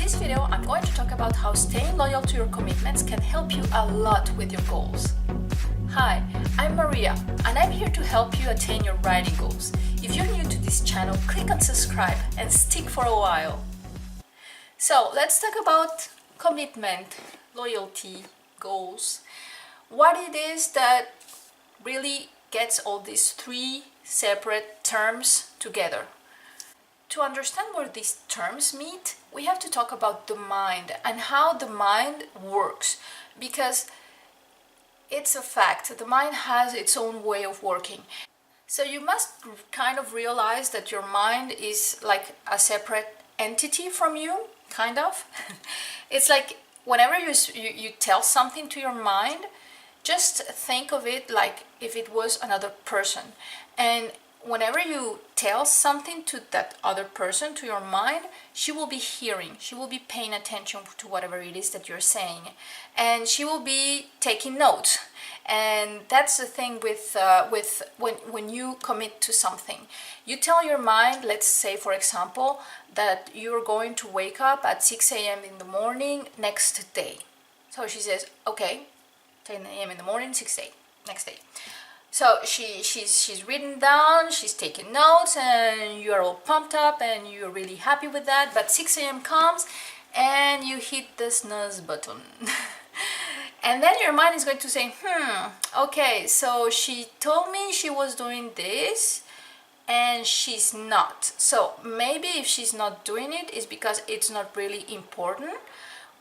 this video, I'm going to talk about how staying loyal to your commitments can help you a lot with your goals. Hi, I'm Maria, and I'm here to help you attain your riding goals. If you're new to this channel, click on subscribe and stick for a while. So let's talk about commitment, loyalty, goals. What it is that really gets all these three separate terms together. To understand where these terms meet, we have to talk about the mind and how the mind works, because it's a fact, the mind has its own way of working. So you must kind of realize that your mind is like a separate entity from you, kind of. It's like whenever you tell something to your mind, just think of it like if it was another person. And whenever you tell something to that other person, to your mind, she will be hearing, she will be paying attention to whatever it is that you're saying, and she will be taking notes. And that's the thing with when you commit to something. You tell your mind, let's say for example, that you're going to wake up at 6 a.m. in the morning next day. So she says, okay, 10 a.m. in the morning, 6 a.m. next day. So she's written down, she's taking notes, and you're all pumped up and you're really happy with that. But 6 a.m. comes and you hit the snooze button. And then your mind is going to say, okay, so she told me she was doing this and she's not. So maybe if she's not doing it, it's because it's not really important.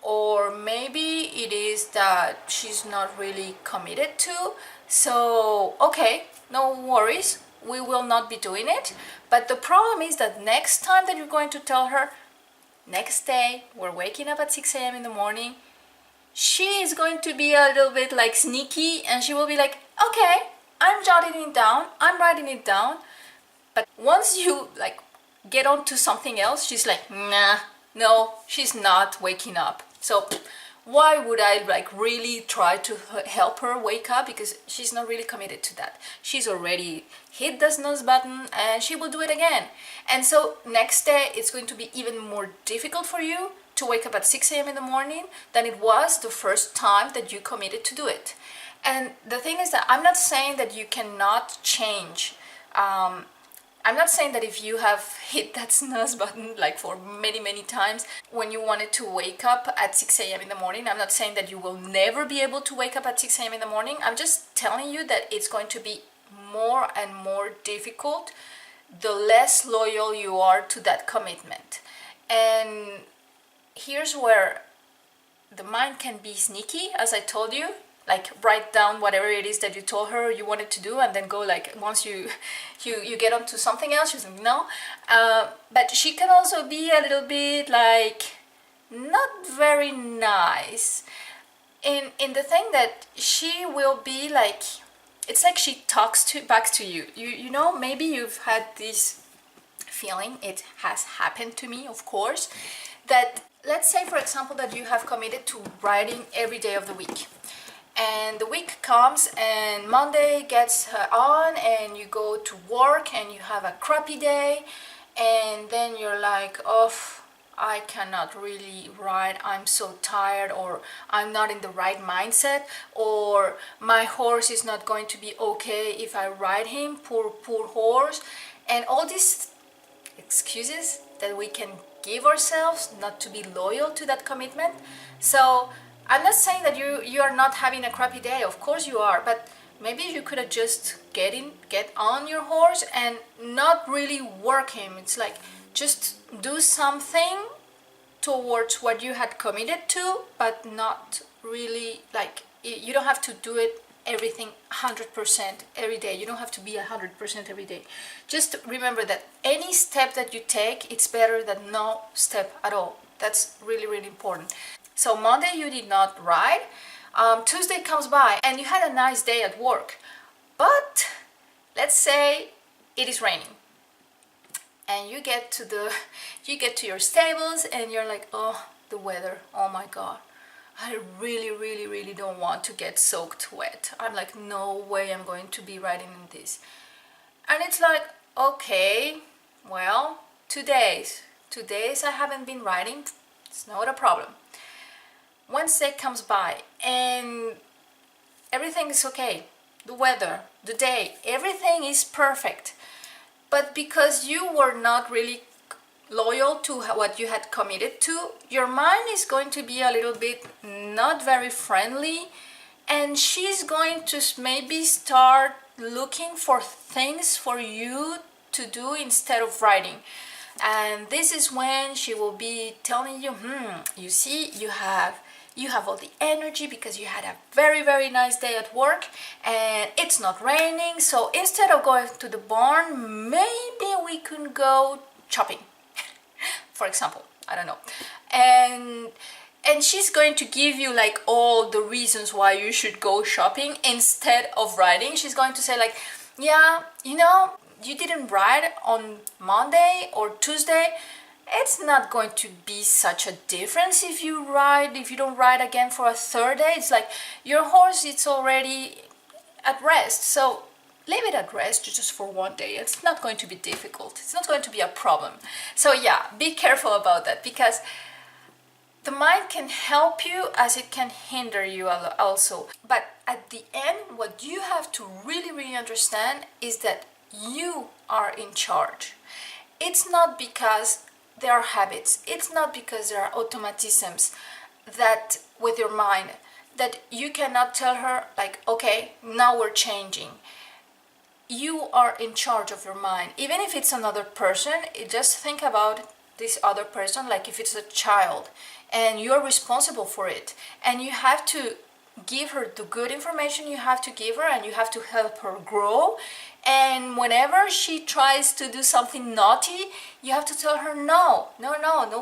Or maybe it is that she's not really committed to. So, okay, no worries, we will not be doing it. But the problem is that next time that you're going to tell her, next day, we're waking up at 6 a.m. in the morning, she is going to be a little bit like sneaky, and she will be like, okay, I'm jotting it down, I'm writing it down. But once you like get on to something else, she's like, nah, no, she's not waking up. So why would I like really try to help her wake up? Because she's not really committed to that. She's already hit the snooze button and she will do it again. And so next day it's going to be even more difficult for you to wake up at 6 a.m. in the morning than it was the first time that you committed to do it. And the thing is that I'm not saying that you cannot change. I'm not saying that if you have hit that snooze button like for many times when you wanted to wake up at 6 a.m. in the morning, I'm not saying that you will never be able to wake up at 6 a.m. in the morning. I'm just telling you that it's going to be more and more difficult the less loyal you are to that commitment. And here's where the mind can be sneaky, as I told you. Like write down whatever it is that you told her you wanted to do, and then go like once you get onto something else, she's like no. But she can also be a little bit like not very nice in the thing that she will be like, it's like she talks back to you. You know, maybe you've had this feeling, it has happened to me of course, that let's say for example that you have committed to riding every day of the week. And the week comes and Monday gets on and you go to work and you have a crappy day, and then you're like, oh, I cannot really ride, I'm so tired, or I'm not in the right mindset, or my horse is not going to be okay if I ride him, poor horse, and all these excuses that we can give ourselves not to be loyal to that commitment. So I'm not saying that you are not having a crappy day, of course you are, but maybe you could have just get on your horse and not really work him. It's like just do something towards what you had committed to, but not really like, you don't have to do it everything 100% every day. You don't have to be 100% every day. Just remember that any step that you take, it's better than no step at all. That's really important. So Monday you did not ride, Tuesday comes by and you had a nice day at work, but let's say it is raining and you get to your stables and you're like, oh, the weather, oh my god, I really don't want to get soaked wet. I'm like, no way I'm going to be riding in this. And it's like, okay, well, 2 days I haven't been riding. It's not a problem. Wednesday comes by and everything is okay. The weather, the day, everything is perfect. But because you were not really loyal to what you had committed to, your mind is going to be a little bit not very friendly, and she's going to maybe start looking for things for you to do instead of writing. And this is when she will be telling you, you see, you have all the energy because you had a very nice day at work and it's not raining, so instead of going to the barn, maybe we can go shopping. For example, I don't know. And she's going to give you like all the reasons why you should go shopping instead of writing. She's going to say like, yeah, you know, you didn't ride on Monday or Tuesday. It's not going to be such a difference if you don't ride again for a third day. It's like your horse, it's already at rest, so leave it at rest just for one day. It's not going to be difficult. It's not going to be a problem. So yeah, be careful about that, because the mind can help you as it can hinder you also. But at the end, what you have to really understand is that you are in charge. It's not because there are habits, it's not because there are automatisms that with your mind that you cannot tell her like, okay, now we're changing. You are in charge of your mind. Even if it's another person, just think about this other person like if it's a child, and you're responsible for it, and you have to give her the good information you have to give her, and you have to help her grow. And whenever she tries to do something naughty, you have to tell her, no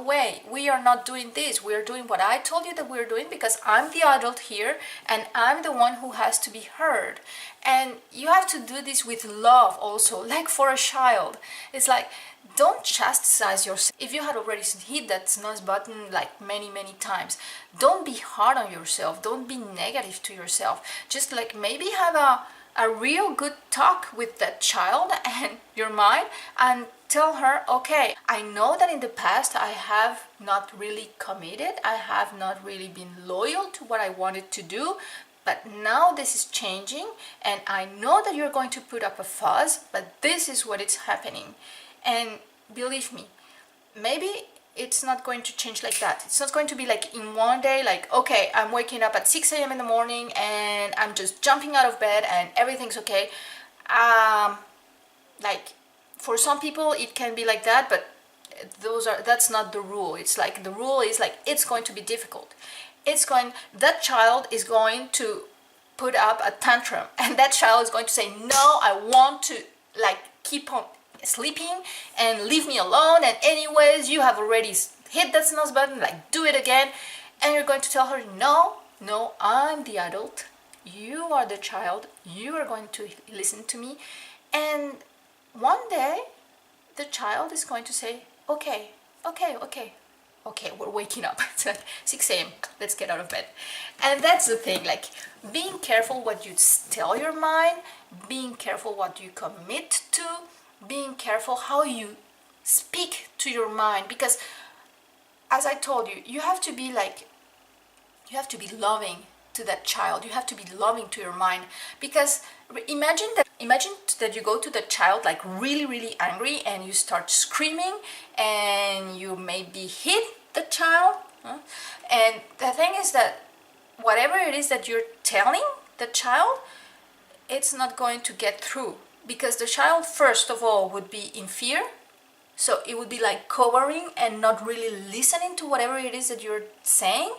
way, we are not doing this. We are doing what I told you that we're doing, because I'm the adult here and I'm the one who has to be heard. And you have to do this with love also, like for a child. It's like, don't chastise yourself. If you had already hit that snooze button like many times, don't be hard on yourself. Don't be negative to yourself. Just like maybe have a real good talk with that child and your mind, and tell her, okay, I know that in the past I have not really committed, I have not really been loyal to what I wanted to do, but now this is changing, and I know that you're going to put up a fuss, but this is what is happening. And believe me, maybe it's not going to change like that. It's not going to be like in one day, like, okay, I'm waking up at 6 a.m. in the morning and I'm just jumping out of bed and everything's okay. Like for some people it can be like that, but that's not the rule. It's like the rule is like it's going to be difficult. That child is going to put up a tantrum, and that child is going to say, no, I want to like keep on sleeping and leave me alone, and anyways you have already hit that snooze button, like do it again. And you're going to tell her, no, I'm the adult, you are the child, you are going to listen to me. And one day the child is going to say, okay, we're waking up. It's like 6 a.m. let's get out of bed. And that's the thing, like being careful what you tell your mind, being careful what you commit to, being careful how you speak to your mind, because as I told you, you have to be loving to that child, you have to be loving to your mind. Because imagine that you go to the child like really angry, and you start screaming, and you maybe hit the child, and the thing is that whatever it is that you're telling the child, it's not going to get through. Because the child, first of all, would be in fear, so it would be like covering and not really listening to whatever it is that you're saying.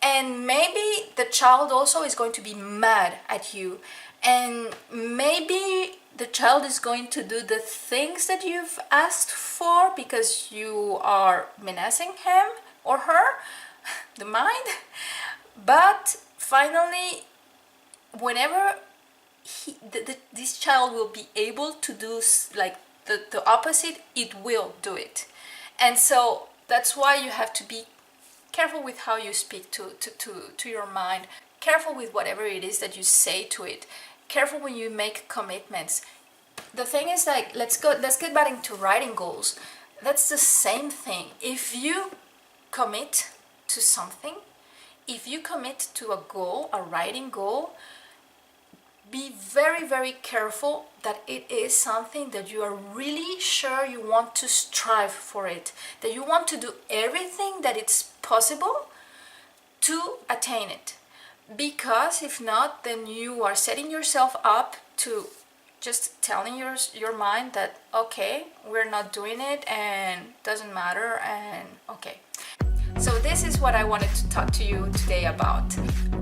And maybe the child also is going to be mad at you, and maybe the child is going to do the things that you've asked for because you are menacing him or her, the mind. But finally, whenever this child will be able to do like the opposite, it will do it. And so that's why you have to be careful with how you speak to your mind, careful with whatever it is that you say to it, careful when you make commitments. The thing is, like, let's get back into writing goals. That's the same thing. If you commit to something, if you commit to a goal, a riding goal, be very, very careful that it is something that you are really sure you want to strive for it, that you want to do everything that it's possible to attain it. Because if not, then you are setting yourself up to just telling your mind that, okay, we're not doing it and doesn't matter, and okay. So this is what I wanted to talk to you today about.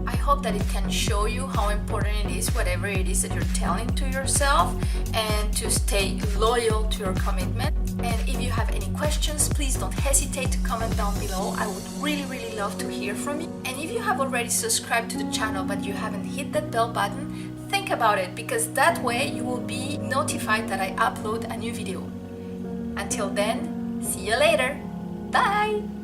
I hope that it can show you how important it is, whatever it is that you're telling to yourself, and to stay loyal to your commitment. And if you have any questions, please don't hesitate to comment down below. I would really, really love to hear from you. And if you have already subscribed to the channel but you haven't hit that bell button, think about it, because that way you will be notified that I upload a new video. Until then, see you later. Bye!